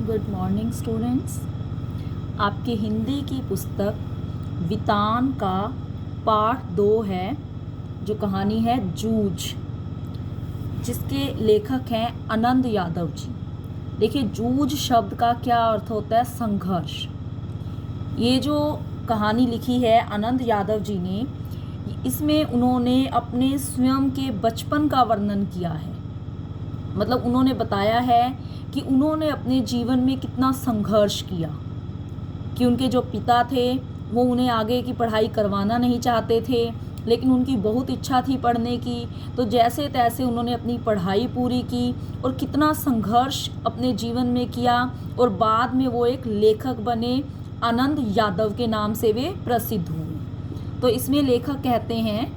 Good morning students. आपकी हिंदी की पुस्तक वितान का पाठ 2 है, जो कहानी है जूझ, जिसके लेखक हैं आनंद यादव जी। देखिए, जूझ शब्द का क्या अर्थ होता है? संघर्ष। ये जो कहानी लिखी है आनंद यादव जी ने, इसमें उन्होंने अपने स्वयं के बचपन का वर्णन किया है। मतलब उन्होंने बताया है कि उन्होंने अपने जीवन में कितना संघर्ष किया, कि उनके जो पिता थे वो उन्हें आगे की पढ़ाई करवाना नहीं चाहते थे, लेकिन उनकी बहुत इच्छा थी पढ़ने की। तो जैसे तैसे उन्होंने अपनी पढ़ाई पूरी की और कितना संघर्ष अपने जीवन में किया, और बाद में वो एक लेखक बने। आनंद यादव के नाम से वे प्रसिद्ध हुए। तो इसमें लेखक कहते हैं,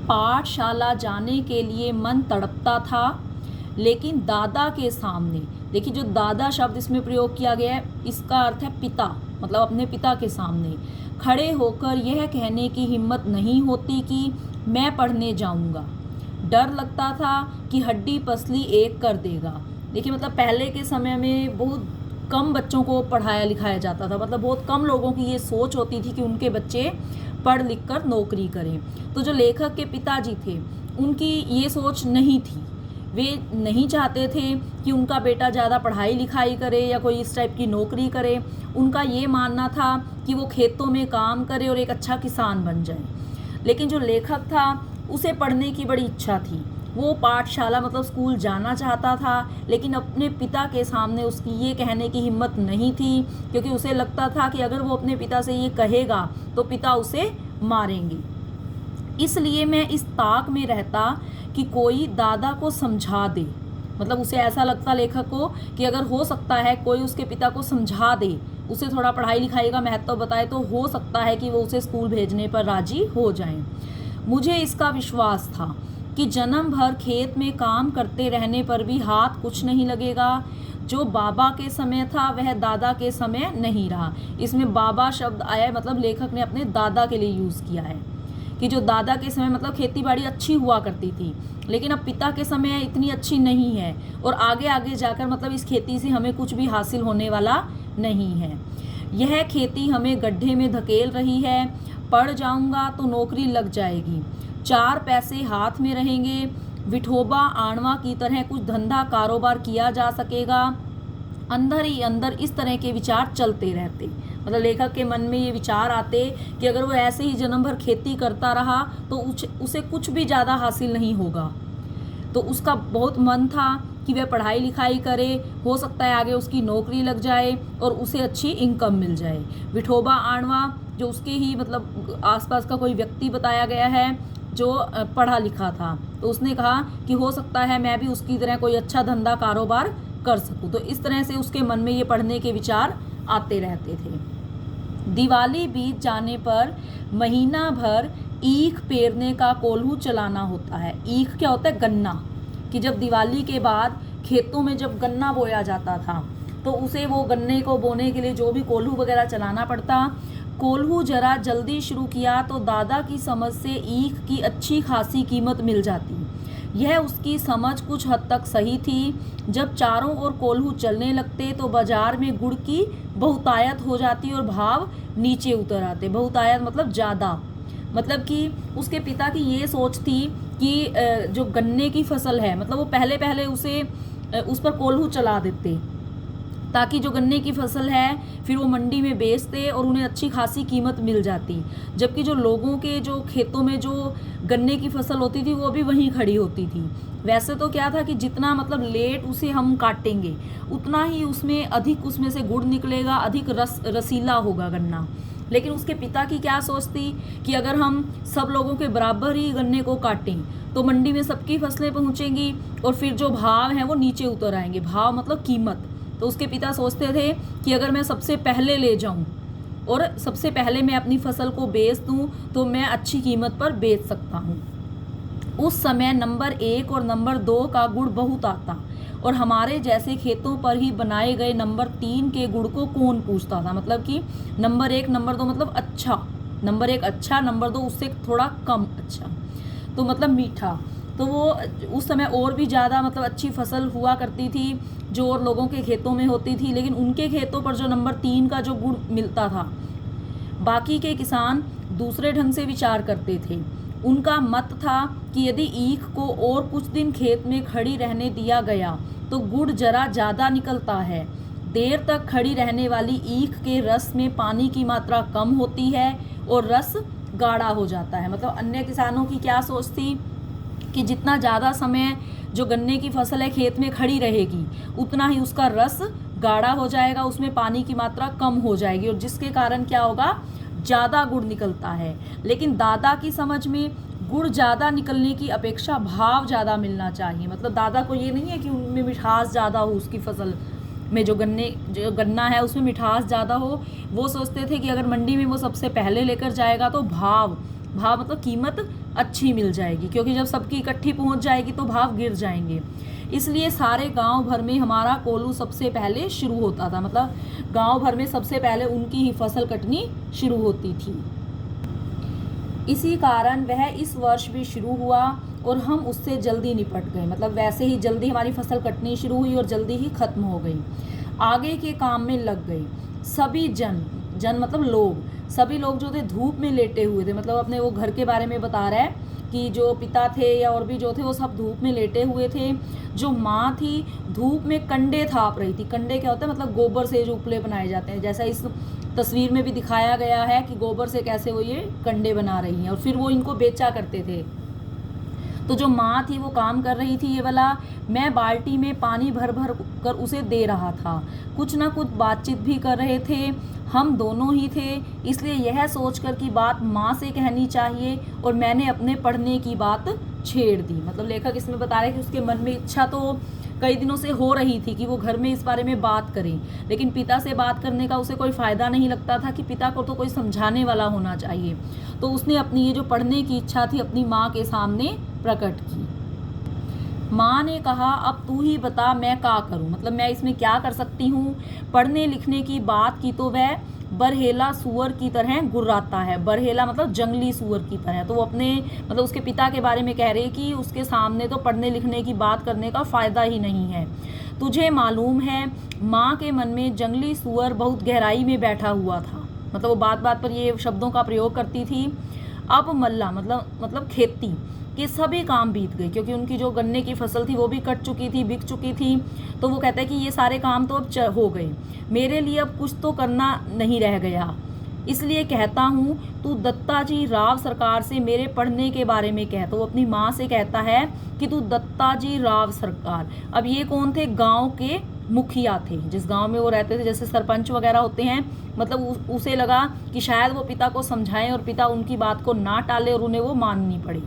पाठशाला जाने के लिए मन तड़पता था, लेकिन दादा के सामने, देखिए जो दादा शब्द इसमें प्रयोग किया गया है, इसका अर्थ है पिता, मतलब अपने पिता के सामने खड़े होकर यह कहने की हिम्मत नहीं होती कि मैं पढ़ने जाऊंगा। डर लगता था कि हड्डी पसली एक कर देगा। देखिए, मतलब पहले के समय में बहुत कम बच्चों को पढ़ाया लिखाया जाता था। मतलब बहुत कम लोगों की ये सोच होती थी कि उनके बच्चे पढ़ लिख कर नौकरी करें। तो जो लेखक के पिताजी थे, उनकी ये सोच नहीं थी। वे नहीं चाहते थे कि उनका बेटा ज़्यादा पढ़ाई लिखाई करे या कोई इस टाइप की नौकरी करे। उनका ये मानना था कि वो खेतों में काम करे और एक अच्छा किसान बन जाए। लेकिन जो लेखक था, उसे पढ़ने की बड़ी इच्छा थी। वो पाठशाला मतलब स्कूल जाना चाहता था, लेकिन अपने पिता के सामने उसकी ये कहने की हिम्मत नहीं थी, क्योंकि उसे लगता था कि अगर वो अपने पिता से ये कहेगा तो पिता उसे मारेंगे। इसलिए मैं इस ताक में रहता कि कोई दादा को समझा दे। मतलब उसे ऐसा लगता लेखक को कि अगर हो सकता है कोई उसके पिता को समझा दे, उसे थोड़ा पढ़ाई लिखाई का महत्व बताए, तो हो सकता है कि वो उसे स्कूल भेजने पर राजी हो जाएं। मुझे इसका विश्वास था कि जन्म भर खेत में काम करते रहने पर भी हाथ कुछ नहीं लगेगा। जो बाबा के समय था वह दादा के समय नहीं रहा। इसमें बाबा शब्द आया है, मतलब लेखक ने अपने दादा के लिए यूज़ किया है कि जो दादा के समय मतलब खेती बाड़ी अच्छी हुआ करती थी, लेकिन अब पिता के समय इतनी अच्छी नहीं है, और आगे आगे जाकर मतलब इस खेती से हमें कुछ भी हासिल होने वाला नहीं है। यह खेती हमें गड्ढे में धकेल रही है। पढ़ जाऊंगा तो नौकरी लग जाएगी, 4 पैसे हाथ में रहेंगे, विठोबा आणवा की तरह कुछ धंधा कारोबार किया जा सकेगा। अंदर ही अंदर इस तरह के विचार चलते रहते। मतलब लेखक के मन में ये विचार आते कि अगर वो ऐसे ही जन्म भर खेती करता रहा तो उसे कुछ भी ज़्यादा हासिल नहीं होगा। तो उसका बहुत मन था कि वह पढ़ाई लिखाई करे, हो सकता है आगे उसकी नौकरी लग जाए और उसे अच्छी इनकम मिल जाए। विठोबा आणवा जो उसके ही मतलब आसपास का कोई व्यक्ति बताया गया है जो पढ़ा लिखा था, तो उसने कहा कि हो सकता है मैं भी उसकी तरह कोई अच्छा धंधा कारोबार कर सकूं। तो इस तरह से उसके मन में ये पढ़ने के विचार आते रहते थे। दिवाली बीत जाने पर महीना भर ईख पेरने का कोल्हू चलाना होता है। ईख क्या होता है? गन्ना। कि जब दिवाली के बाद खेतों में जब गन्ना बोया जाता था, तो उसे वो गन्ने को बोने के लिए जो भी कोल्हू वगैरह चलाना पड़ता। कोल्हू जरा जल्दी शुरू किया तो दादा की समझ से ईख की अच्छी खासी कीमत मिल जाती। यह उसकी समझ कुछ हद तक सही थी। जब चारों ओर कोल्हू चलने लगते तो बाजार में गुड़ की बहुतायत हो जाती और भाव नीचे उतर आते। बहुतायत मतलब ज़्यादा। मतलब कि उसके पिता की ये सोच थी कि जो गन्ने की फसल है, मतलब वो पहले पहले उस पर कोल्हू चला देते, ताकि जो गन्ने की फसल है फिर वो मंडी में बेचते और उन्हें अच्छी खासी कीमत मिल जाती। जबकि जो लोगों के जो खेतों में जो गन्ने की फसल होती थी वो भी वहीं खड़ी होती थी। वैसे तो क्या था कि जितना मतलब लेट उसे हम काटेंगे, उतना ही उसमें अधिक उसमें से गुड़ निकलेगा, अधिक रसीला होगा गन्ना। लेकिन उसके पिता की क्या सोच थी कि अगर हम सब लोगों के बराबर ही गन्ने को काटें तो मंडी में सबकी फसलें पहुँचेंगी और फिर जो भाव हैं वो नीचे उतर आएंगे। भाव मतलब कीमत। तो उसके पिता सोचते थे कि अगर मैं सबसे पहले ले जाऊं और सबसे पहले मैं अपनी फसल को बेच दूं तो मैं अच्छी कीमत पर बेच सकता हूं। उस समय नंबर 1 और नंबर 2 का गुड़ बहुत आता, और हमारे जैसे खेतों पर ही बनाए गए नंबर 3 के गुड़ को कौन पूछता था। मतलब कि नंबर 1 नंबर 2 मतलब अच्छा, नंबर 1 अच्छा, नंबर 2 उससे थोड़ा कम अच्छा, तो मतलब मीठा। तो वो उस समय और भी ज़्यादा मतलब अच्छी फसल हुआ करती थी जो और लोगों के खेतों में होती थी, लेकिन उनके खेतों पर जो नंबर 3 का जो गुड़ मिलता था, बाकी के किसान दूसरे ढंग से विचार करते थे। उनका मत था कि यदि ईख को और कुछ दिन खेत में खड़ी रहने दिया गया तो गुड़ जरा ज़्यादा निकलता है। देर तक खड़ी रहने वाली ईख के रस में पानी की मात्रा कम होती है और रस गाढ़ा हो जाता है। मतलब अन्य किसानों की क्या सोच थी कि जितना ज़्यादा समय जो गन्ने की फसल है खेत में खड़ी रहेगी उतना ही उसका रस गाढ़ा हो जाएगा, उसमें पानी की मात्रा कम हो जाएगी और जिसके कारण क्या होगा, ज़्यादा गुड़ निकलता है। लेकिन दादा की समझ में गुड़ ज़्यादा निकलने की अपेक्षा भाव ज़्यादा मिलना चाहिए। मतलब दादा को ये नहीं है कि उनमें मिठास ज़्यादा हो, उसकी फसल में जो गन्ना है उसमें मिठास ज़्यादा हो। वो सोचते थे कि अगर मंडी में वो सबसे पहले लेकर जाएगा तो भाव मतलब कीमत अच्छी मिल जाएगी, क्योंकि जब सबकी इकट्ठी पहुंच जाएगी तो भाव गिर जाएंगे। इसलिए सारे गांव भर में हमारा कोल्हू सबसे पहले शुरू होता था। मतलब गांव भर में सबसे पहले उनकी ही फसल कटनी शुरू होती थी। इसी कारण वह इस वर्ष भी शुरू हुआ और हम उससे जल्दी निपट गए। मतलब वैसे ही जल्दी हमारी फसल कटनी शुरू हुई और जल्दी ही खत्म हो गई। आगे के काम में लग गए। सभी जन मतलब लोग, सभी लोग जो थे धूप में लेटे हुए थे। मतलब अपने वो घर के बारे में बता रहा है कि जो पिता थे या और भी जो थे वो सब धूप में लेटे हुए थे। जो माँ थी धूप में कंडे थाप रही थी। कंडे क्या होता है, मतलब गोबर से जो उपले बनाए जाते हैं, जैसा इस तस्वीर में भी दिखाया गया है कि गोबर से कैसे वो ये कंडे बना रही हैं और फिर वो इनको बेचा करते थे। तो जो माँ थी वो काम कर रही थी ये वाला। मैं बाल्टी में पानी भर भर कर उसे दे रहा था। कुछ ना कुछ बातचीत भी कर रहे थे। हम दोनों ही थे, इसलिए यह सोचकर कि बात माँ से कहनी चाहिए और मैंने अपने पढ़ने की बात छेड़ दी। मतलब लेखक इसमें बता रहे कि उसके मन में इच्छा तो कई दिनों से हो रही थी कि वो घर में इस बारे में बात करें, लेकिन पिता से बात करने का उसे कोई फ़ायदा नहीं लगता था कि पिता को तो कोई समझाने वाला होना चाहिए। तो उसने अपनी ये जो पढ़ने की इच्छा थी अपनी माँ के सामने प्रकट की। माँ ने कहा, अब तू ही बता मैं क्या करूँ, मतलब मैं इसमें क्या कर सकती हूँ। पढ़ने लिखने की बात की तो वह बरहेला सुअर की तरह गुर्राता है। बरहेला मतलब जंगली सुअर की तरह। तो वो अपने मतलब उसके पिता के बारे में कह रहे कि उसके सामने तो पढ़ने लिखने की बात करने का फ़ायदा ही नहीं है। तुझे मालूम है, माँ के मन में जंगली सुअर बहुत गहराई में बैठा हुआ था। मतलब वो बात बात पर ये शब्दों का प्रयोग करती थी। अब मल्ला मतलब खेती के सभी काम बीत गए, क्योंकि उनकी जो गन्ने की फसल थी वो भी कट चुकी थी, बिक चुकी थी। तो वो कहते हैं कि ये सारे काम तो अब हो गए, मेरे लिए अब कुछ तो करना नहीं रह गया। इसलिए कहता हूँ तू दत्ताजी राव सरकार से मेरे पढ़ने के बारे में कह। तो वो अपनी माँ से कहता है कि तू दत्ताजी राव सरकार। अब ये कौन थे, गाँव के मुखिया थे, जिस गांव में वो रहते थे, जैसे सरपंच वगैरह होते हैं। मतलब उसे लगा कि शायद वो पिता को समझाएं और पिता उनकी बात को ना टाले और उन्हें वो माननी पड़े।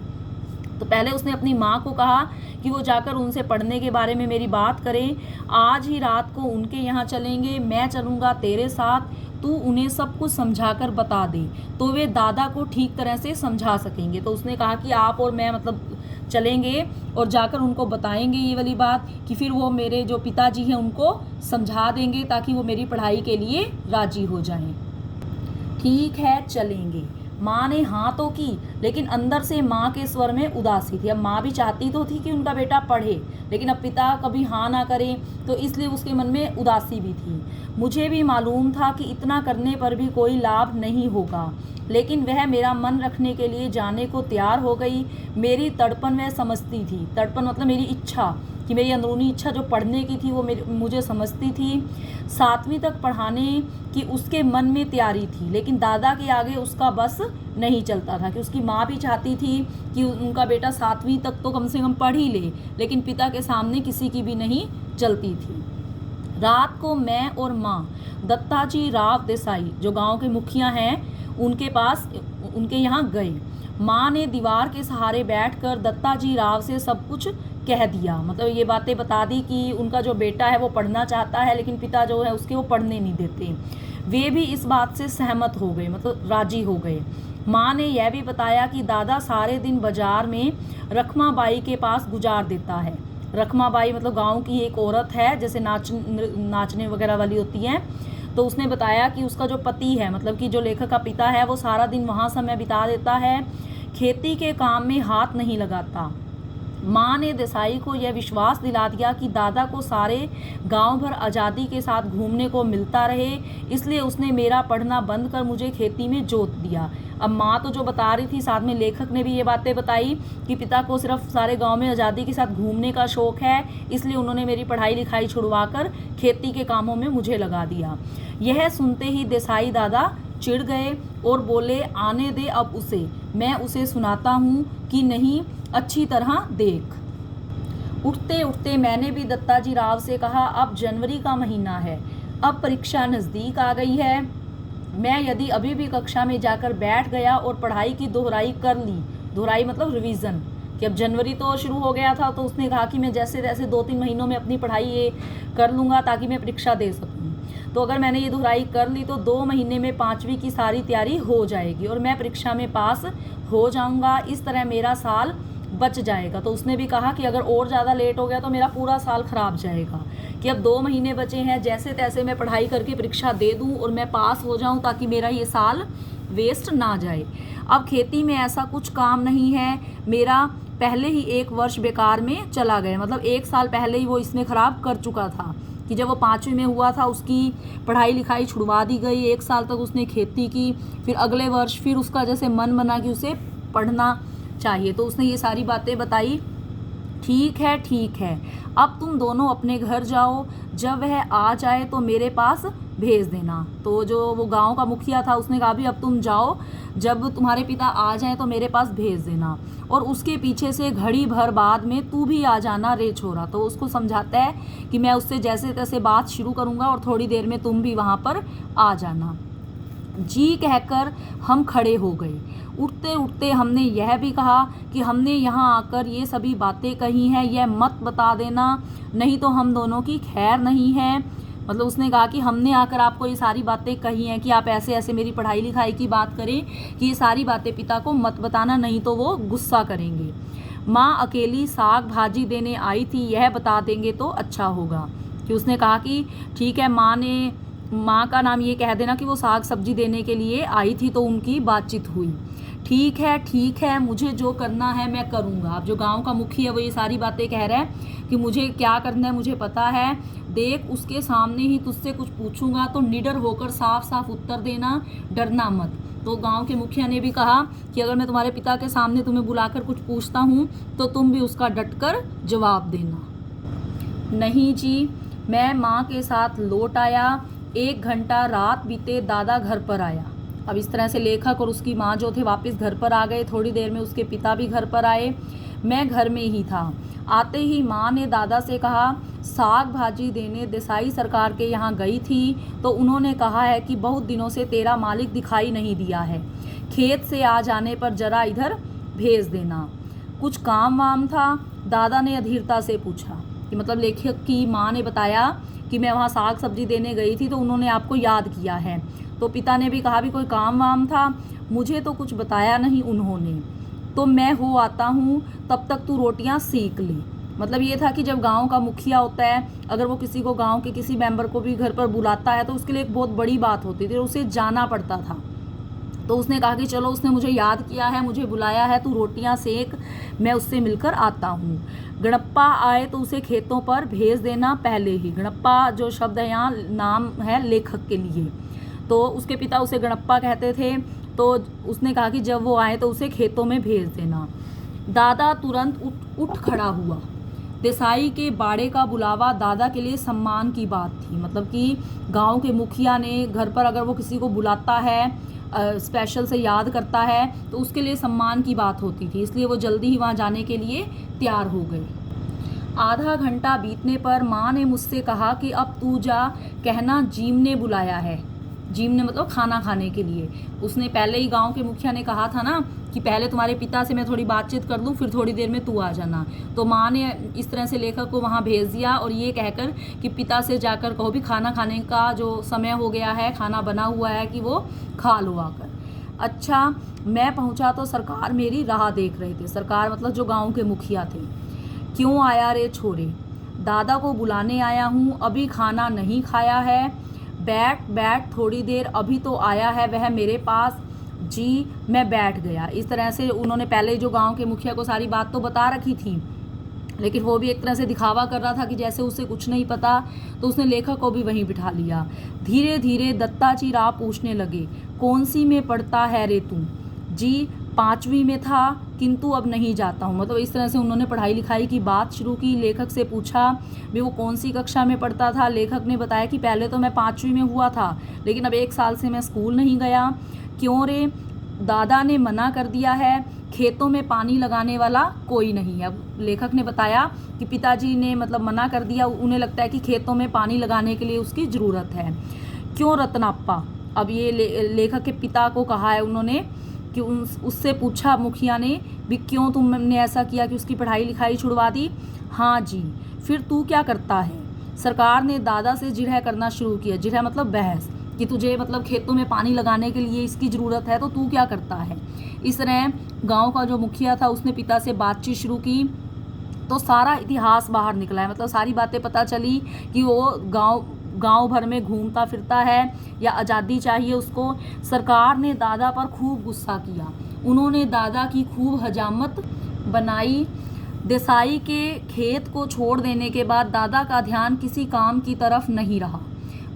तो पहले उसने अपनी माँ को कहा कि वो जाकर उनसे पढ़ने के बारे में मेरी बात करें। आज ही रात को उनके यहाँ चलेंगे, मैं चलूँगा तेरे साथ, तू उन्हें सब कुछ समझाकर बता दे तो वे दादा को ठीक तरह से समझा सकेंगे। तो उसने कहा कि आप और मैं मतलब चलेंगे और जाकर उनको बताएंगे ये वाली बात कि फिर वो मेरे जो पिताजी हैं उनको समझा देंगे ताकि वो मेरी पढ़ाई के लिए राजी हो जाएं। ठीक है चलेंगे। माँ ने हाँ तो की, लेकिन अंदर से माँ के स्वर में उदासी थी। अब माँ भी चाहती तो थी कि उनका बेटा पढ़े, लेकिन अब पिता कभी हाँ ना करें तो इसलिए उसके मन में उदासी भी थी। मुझे भी मालूम था कि इतना करने पर भी कोई लाभ नहीं होगा, लेकिन वह मेरा मन रखने के लिए जाने को तैयार हो गई। मेरी तड़पन वह समझती थी। तड़पन मतलब मेरी इच्छा, कि मेरी अंदरूनी इच्छा जो पढ़ने की थी वो मुझे समझती थी। 7वीं तक पढ़ाने की उसके मन में तैयारी थी, लेकिन दादा के आगे उसका बस नहीं चलता था। कि उसकी माँ भी चाहती थी कि उनका बेटा 7वीं तक तो कम से कम पढ़ ही ले, लेकिन पिता के सामने किसी की भी नहीं चलती थी। रात को मैं और माँ दत्ताजी राव देसाई जो गांव के मुखिया हैं उनके यहाँ गए। माँ ने दीवार के सहारे बैठकर दत्ताजी राव से सब कुछ कह दिया। मतलब ये बातें बता दी कि उनका जो बेटा है वो पढ़ना चाहता है, लेकिन पिता जो है उसके वो पढ़ने नहीं देते। वे भी इस बात से सहमत हो गए, मतलब राजी हो गए। माँ ने यह भी बताया कि दादा सारे दिन बाजार में रखमाबाई के पास गुजार देता है। रखमाबाई मतलब गांव की एक औरत है, जैसे नाचने वगैरह वाली होती हैं। तो उसने बताया कि उसका जो पति है, मतलब कि जो लेखक का पिता है, वो सारा दिन वहाँ समय बिता देता है, खेती के काम में हाथ नहीं लगाता। माँ ने देसाई को यह विश्वास दिला दिया कि दादा को सारे गांव भर आज़ादी के साथ घूमने को मिलता रहे, इसलिए उसने मेरा पढ़ना बंद कर मुझे खेती में जोत दिया। अब माँ तो जो बता रही थी, साथ में लेखक ने भी ये बातें बताई कि पिता को सिर्फ सारे गांव में आज़ादी के साथ घूमने का शौक़ है, इसलिए उन्होंने मेरी पढ़ाई लिखाई छुड़वा कर खेती के कामों में मुझे लगा दिया। यह सुनते ही देसाई दादा चिढ़ गए और बोले, आने दे अब उसे, मैं उसे सुनाता हूँ कि नहीं, अच्छी तरह देख। उठते उठते मैंने भी दत्ताजी राव से कहा, अब जनवरी का महीना है, अब परीक्षा नज़दीक आ गई है। मैं यदि अभी भी कक्षा में जाकर बैठ गया और पढ़ाई की दोहराई कर ली, दोहराई मतलब रिवीज़न, कि अब जनवरी तो शुरू हो गया था, तो उसने कहा कि मैं जैसे तैसे 2-3 महीनों में अपनी पढ़ाई ये कर लूँगा ताकि मैं परीक्षा दे सकूँ। तो अगर मैंने ये दोहराई कर ली तो 2 महीने में 5वीं की सारी तैयारी हो जाएगी और मैं परीक्षा में पास हो जाऊँगा। इस तरह मेरा साल बच जाएगा। तो उसने भी कहा कि अगर और ज़्यादा लेट हो गया तो मेरा पूरा साल ख़राब जाएगा, कि अब 2 महीने बचे हैं, जैसे तैसे मैं पढ़ाई करके परीक्षा दे दूं और मैं पास हो जाऊं ताकि मेरा ये साल वेस्ट ना जाए। अब खेती में ऐसा कुछ काम नहीं है, मेरा पहले ही 1 वर्ष बेकार में चला गया, मतलब 1 साल पहले ही वो इसमें ख़राब कर चुका था कि जब वो 5वीं में हुआ था उसकी पढ़ाई लिखाई छुड़वा दी गई, 1 साल तक उसने खेती की, फिर अगले वर्ष फिर उसका जैसे मन बना कि उसे पढ़ना चाहिए, तो उसने ये सारी बातें बताई। ठीक है, अब तुम दोनों अपने घर जाओ, जब वह आ जाए तो मेरे पास भेज देना। तो जो वो गांव का मुखिया था उसने कहा भी अब तुम जाओ, जब तुम्हारे पिता आ जाएं तो मेरे पास भेज देना, और उसके पीछे से घड़ी भर बाद में तू भी आ जाना रे छोरा। तो उसको समझाता है कि मैं उससे जैसे तैसे बात शुरू करूँगा और थोड़ी देर में तुम भी वहाँ पर आ जाना। जी कहकर हम खड़े हो गए। उठते उठते हमने यह भी कहा कि हमने यहाँ आकर ये सभी बातें कही हैं, यह मत बता देना, नहीं तो हम दोनों की खैर नहीं है। मतलब उसने कहा कि हमने आकर आपको ये सारी बातें कही हैं कि आप ऐसे ऐसे मेरी पढ़ाई लिखाई की बात करें, कि ये सारी बातें पिता को मत बताना, नहीं तो वो गुस्सा करेंगे। माँ अकेली साग भाजी देने आई थी, यह बता देंगे तो अच्छा होगा। कि उसने कहा कि ठीक है, माँ का नाम ये कह देना कि वो साग सब्जी देने के लिए आई थी, तो उनकी बातचीत हुई। ठीक है, मुझे जो करना है मैं करूँगा। अब जो गांव का मुखिया है वो ये सारी बातें कह रहा है कि मुझे क्या करना है मुझे पता है, देख उसके सामने ही तुझसे कुछ पूछूंगा तो निडर होकर साफ साफ उत्तर देना, डरना मत। तो गांव के मुखिया ने भी कहा कि अगर मैं तुम्हारे पिता के सामने तुम्हें बुलाकर कुछ पूछता हूँ तो तुम भी उसका डटकर जवाब देना। नहीं जी, मैं माँ के साथ लौट आया, 1 घंटा रात बीते दादा घर पर आया। अब इस तरह से लेखक और उसकी माँ जो थे वापस घर पर आ गए। थोड़ी देर में उसके पिता भी घर पर आए, मैं घर में ही था। आते ही माँ ने दादा से कहा, साग भाजी देने देसाई सरकार के यहाँ गई थी तो उन्होंने कहा है कि बहुत दिनों से तेरा मालिक दिखाई नहीं दिया है, खेत से आ जाने पर जरा इधर भेज देना। कुछ काम वाम था? दादा ने अधीरता से पूछा। कि मतलब लेखक की माँ ने बताया कि मैं वहाँ साग सब्जी देने गई थी तो उन्होंने आपको याद किया है। तो पिता ने भी कहा भी कोई काम वाम था? मुझे तो कुछ बताया नहीं उन्होंने, तो मैं हो आता हूँ, तब तक तू रोटियाँ सेक ले। मतलब ये था कि जब गांव का मुखिया होता है, अगर वो किसी को गांव के किसी मेंबर को भी घर पर बुलाता है तो उसके लिए एक बहुत बड़ी बात होती थी, उसे जाना पड़ता था। तो उसने कहा कि चलो उसने मुझे याद किया है, मुझे बुलाया है, तू रोटियां सेक, मैं उससे मिलकर आता हूँ। गणप्पा आए तो उसे खेतों पर भेज देना पहले ही। गणप्पा जो शब्द है यहाँ नाम है लेखक के लिए, तो उसके पिता उसे गणप्पा कहते थे। तो उसने कहा कि जब वो आए तो उसे खेतों में भेज देना। दादा तुरंत उठ खड़ा हुआ। देसाई के बाड़े का बुलावा दादा के लिए सम्मान की बात थी। मतलब कि गांव के मुखिया ने घर पर अगर वो किसी को बुलाता है, स्पेशल से याद करता है, तो उसके लिए सम्मान की बात होती थी, इसलिए वो जल्दी ही वहाँ जाने के लिए तैयार हो गए। आधा घंटा बीतने पर माँ ने मुझसे कहा कि अब तू जा, कहना जीम ने बुलाया है। जीम ने मतलब खाना खाने के लिए। उसने पहले ही गांव के मुखिया ने कहा था ना कि पहले तुम्हारे पिता से मैं थोड़ी बातचीत कर लूँ, फिर थोड़ी देर में तू आ जाना। तो माँ ने इस तरह से लेखक को वहाँ भेज दिया और ये कहकर कि पिता से जाकर कहो भी खाना खाने का जो समय हो गया है, खाना बना हुआ है, कि वो खा लो आकर। अच्छा, मैं पहुँचा तो सरकार मेरी राह देख रहे थे। सरकार मतलब जो गाँव के मुखिया थे। क्यों आया रे छोरे? दादा को बुलाने आया हूँ, अभी खाना नहीं खाया है। बैठ थोड़ी देर, अभी तो आया है वह मेरे पास। जी, मैं बैठ गया। इस तरह से उन्होंने पहले जो गांव के मुखिया को सारी बात तो बता रखी थी लेकिन वो भी एक तरह से दिखावा कर रहा था कि जैसे उसे कुछ नहीं पता, तो उसने लेखक को भी वहीं बिठा लिया। धीरे धीरे दत्ताजी राव पूछने लगे, कौन सी में पढ़ता है रे तू? जी 5वीं में था, किंतु अब नहीं जाता हूँ। मतलब इस तरह से उन्होंने पढ़ाई लिखाई की बात शुरू की। लेखक से पूछा भी वो कौन सी कक्षा में पढ़ता था। लेखक ने बताया कि पहले तो मैं 5वीं में हुआ था, लेकिन अब 1 साल से मैं स्कूल नहीं गया। क्यों रे? दादा ने मना कर दिया है, खेतों में पानी लगाने वाला कोई नहीं है। अब लेखक ने बताया कि पिताजी ने मतलब मना कर दिया, उन्हें लगता है कि खेतों में पानी लगाने के लिए उसकी ज़रूरत है। क्यों रत्नाप्पा? अब ये लेखक के पिता को कहा है उन्होंने कि उससे पूछा मुखिया ने भी क्यों तुमने ऐसा किया कि उसकी पढ़ाई लिखाई छुड़वा दी? हाँ जी। फिर तू क्या करता है? सरकार ने दादा से जिरह करना शुरू किया। जिरह मतलब बहस, कि तुझे मतलब खेतों में पानी लगाने के लिए इसकी ज़रूरत है, तो तू क्या करता है? इस तरह गांव का जो मुखिया था उसने पिता से बातचीत शुरू की, तो सारा इतिहास बाहर निकला है। मतलब सारी बातें पता चली कि वो गांव भर में घूमता फिरता है या आज़ादी चाहिए उसको। सरकार ने दादा पर खूब गुस्सा किया। उन्होंने दादा की खूब हजामत बनाई। देसाई के खेत को छोड़ देने के बाद दादा का ध्यान किसी काम की तरफ नहीं रहा।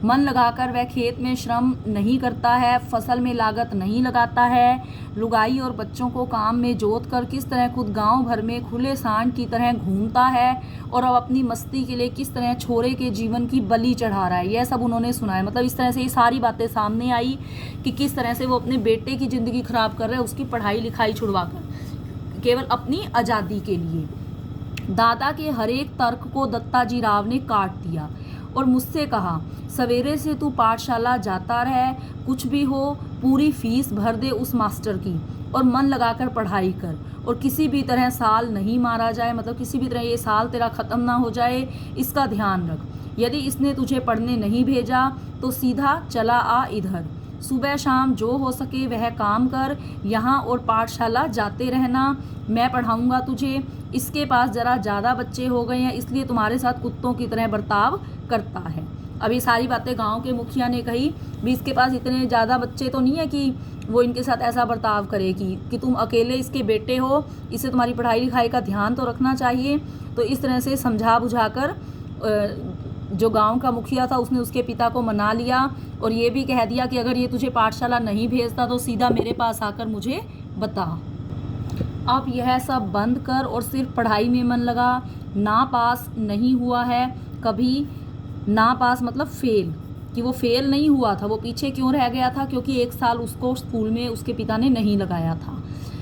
मन लगाकर वह खेत में श्रम नहीं करता है, फसल में लागत नहीं लगाता है। लुगाई और बच्चों को काम में जोत कर किस तरह खुद गांव भर में खुले सांड की तरह घूमता है और अब अपनी मस्ती के लिए किस तरह छोरे के जीवन की बलि चढ़ा रहा है, यह सब उन्होंने सुना है। मतलब इस तरह से ये सारी बातें सामने आई कि किस तरह से वो अपने बेटे की ज़िंदगी ख़राब कर रहे हैं, उसकी पढ़ाई लिखाई छुड़वा कर केवल अपनी आज़ादी के लिए। दादा के हर एक तर्क को दत्ताजी राव ने काट दिया और मुझसे कहा, सवेरे से तू पाठशाला जाता रहे, कुछ भी हो पूरी फीस भर दे उस मास्टर की और मन लगाकर पढ़ाई कर, और किसी भी तरह साल नहीं मारा जाए, मतलब किसी भी तरह ये साल तेरा ख़त्म ना हो जाए, इसका ध्यान रख। यदि इसने तुझे पढ़ने नहीं भेजा तो सीधा चला आ इधर। सुबह शाम जो हो सके वह काम कर, यहाँ और पाठशाला जाते रहना, मैं पढ़ाऊँगा तुझे। इसके पास ज़रा ज़्यादा बच्चे हो गए हैं, इसलिए तुम्हारे साथ कुत्तों की तरह बर्ताव करता है। अब ये सारी बातें गांव के मुखिया ने कही भी इसके पास इतने ज़्यादा बच्चे तो नहीं है कि वो इनके साथ ऐसा बर्ताव करेगी, कि तुम अकेले इसके बेटे हो, इससे तुम्हारी पढ़ाई लिखाई का ध्यान तो रखना चाहिए। तो इस तरह से समझा बुझाकर जो गांव का मुखिया था उसने उसके पिता को मना लिया और ये भी कह दिया कि अगर ये तुझे पाठशाला नहीं भेजता तो सीधा मेरे पास आकर मुझे बता। अब यह सब बंद कर और सिर्फ पढ़ाई में मन लगा। ना पास नहीं हुआ है कभी, ना पास मतलब फेल, कि वो फेल नहीं हुआ था। वो पीछे क्यों रह गया था? क्योंकि 1 साल उसको स्कूल में उसके पिता ने नहीं लगाया था।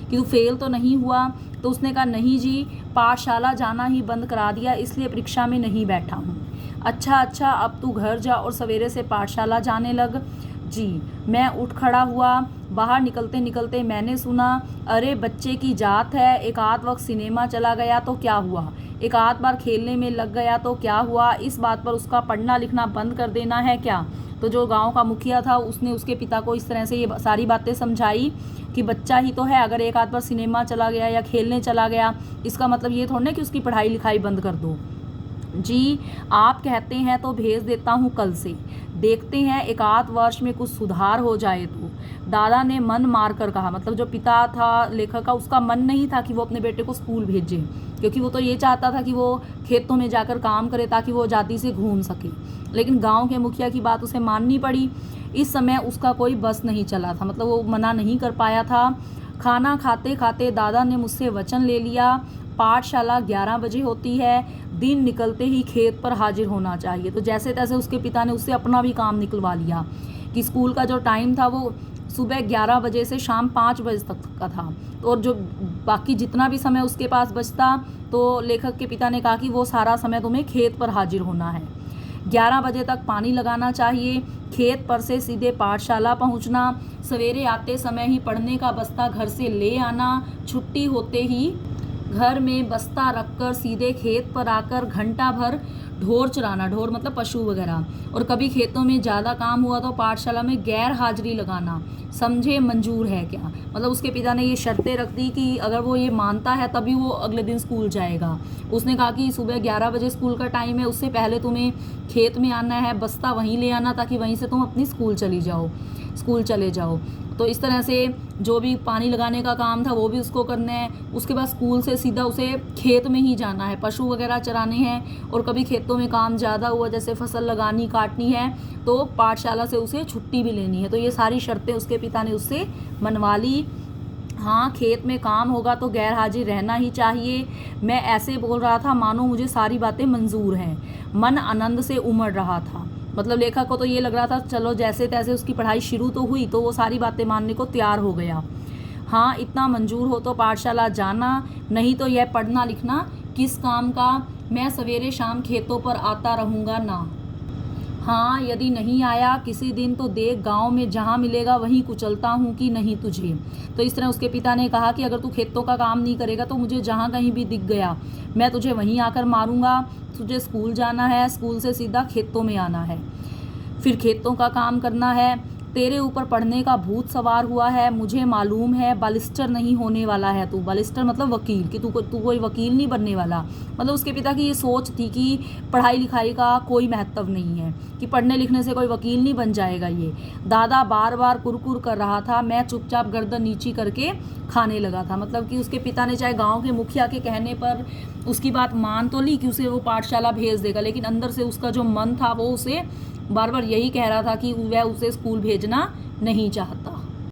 कि तू फेल तो नहीं हुआ? तो उसने कहा नहीं जी, पाठशाला जाना ही बंद करा दिया, इसलिए परीक्षा में नहीं बैठा हूँ। अच्छा, अब तू घर जा और सवेरे से पाठशाला जाने लग। जी। मैं उठ खड़ा हुआ। बाहर निकलते निकलते मैंने सुना, अरे बच्चे की जात है, एक आध वक्त सिनेमा चला गया तो क्या हुआ, एक आध बार खेलने में लग गया तो क्या हुआ, इस बात पर उसका पढ़ना लिखना बंद कर देना है क्या? तो जो गांव का मुखिया था उसने उसके पिता को इस तरह से ये सारी बातें समझाई कि बच्चा ही तो है, अगर एक आध बार सिनेमा चला गया या खेलने चला गया, इसका मतलब ये थोड़ा ना कि उसकी पढ़ाई लिखाई बंद कर दो। जी, आप कहते हैं तो भेज देता हूँ कल से, देखते हैं एक आध वर्ष में कुछ सुधार हो जाए तो। दादा ने मन मार कर कहा। मतलब जो पिता था लेखक का, उसका मन नहीं था कि वो अपने बेटे को स्कूल भेजे, क्योंकि वो तो ये चाहता था कि वो खेतों में जाकर काम करे ताकि वो आज़ादी से घूम सके। लेकिन गांव के मुखिया की बात उसे माननी पड़ी। इस समय उसका कोई बस नहीं चला था, मतलब वो मना नहीं कर पाया था। खाना खाते खाते दादा ने मुझसे वचन ले लिया, पाठशाला 11 बजे होती है, दिन निकलते ही खेत पर हाजिर होना चाहिए। तो जैसे तैसे उसके पिता ने उससे अपना भी काम निकलवा लिया कि स्कूल का जो टाइम था वो सुबह 11 बजे से शाम 5 बजे तक का था, और जो बाकी जितना भी समय उसके पास बचता, तो लेखक के पिता ने कहा कि वो सारा समय तुम्हें खेत पर हाजिर होना है। 11 बजे तक पानी लगाना चाहिए, खेत पर से सीधे पाठशाला पहुंचना, सवेरे आते समय ही पढ़ने का बस्ता घर से ले आना, छुट्टी होते ही घर में बस्ता रखकर सीधे खेत पर आकर घंटा भर ढोर चराना, ढोर मतलब पशु वगैरह, और कभी खेतों में ज़्यादा काम हुआ तो पाठशाला में गैर हाजिरी लगाना, समझे मंजूर है क्या? मतलब उसके पिता ने ये शर्तें रख दी कि अगर वो ये मानता है तभी वो अगले दिन स्कूल जाएगा। उसने कहा कि सुबह 11 बजे स्कूल का टाइम है, उससे पहले तुम्हें खेत में आना है, बस्ता वहीं ले आना ताकि वहीं से तुम अपनी स्कूल चले जाओ। तो इस तरह से जो भी पानी लगाने का काम था वो भी उसको करना है। उसके बाद स्कूल से सीधा उसे खेत में ही जाना है, पशु वगैरह चराने हैं, और कभी खेतों में काम ज़्यादा हुआ जैसे फसल लगानी काटनी है तो पाठशाला से उसे छुट्टी भी लेनी है। तो ये सारी शर्तें उसके पिता ने उससे मनवा ली। हाँ, खेत में काम होगा तो गैर हाजिर रहना ही चाहिए। मैं ऐसे बोल रहा था मानो मुझे सारी बातें मंजूर हैं। मन आनंद से उमड़ रहा था। मतलब लेखक को तो ये लग रहा था चलो जैसे तैसे उसकी पढ़ाई शुरू तो हुई, तो वो सारी बातें मानने को तैयार हो गया। हाँ, इतना मंजूर हो तो पाठशाला जाना, नहीं तो यह पढ़ना लिखना किस काम का। मैं सवेरे शाम खेतों पर आता रहूँगा ना। हाँ, यदि नहीं आया किसी दिन तो देख गांव में जहाँ मिलेगा वहीं कुचलता हूँ कि नहीं तुझे। तो इस तरह उसके पिता ने कहा कि अगर तू खेतों का काम नहीं करेगा तो मुझे जहाँ कहीं भी दिख गया मैं तुझे वहीं आकर मारूंगा। तुझे स्कूल जाना है, स्कूल से सीधा खेतों में आना है, फिर खेतों का काम करना है। तेरे ऊपर पढ़ने का भूत सवार हुआ है, मुझे मालूम है। बालिस्टर नहीं होने वाला है तू। बालिस्टर मतलब वकील, कि तू कोई वकील नहीं बनने वाला। मतलब उसके पिता की ये सोच थी कि पढ़ाई लिखाई का कोई महत्व नहीं है, कि पढ़ने लिखने से कोई वकील नहीं बन जाएगा ये। दादा बार बार कुरकुर कर रहा था। मैं चुपचाप गर्दन नीची करके खाने लगा था। मतलब कि उसके पिता ने चाहे गाँव के मुखिया के कहने पर उसकी बात मान तो ली कि उसे वो पाठशाला भेज देगा, लेकिन अंदर से उसका जो मन था वो उसे बार बार यही कह रहा था कि वह उसे स्कूल भेजना नहीं चाहता।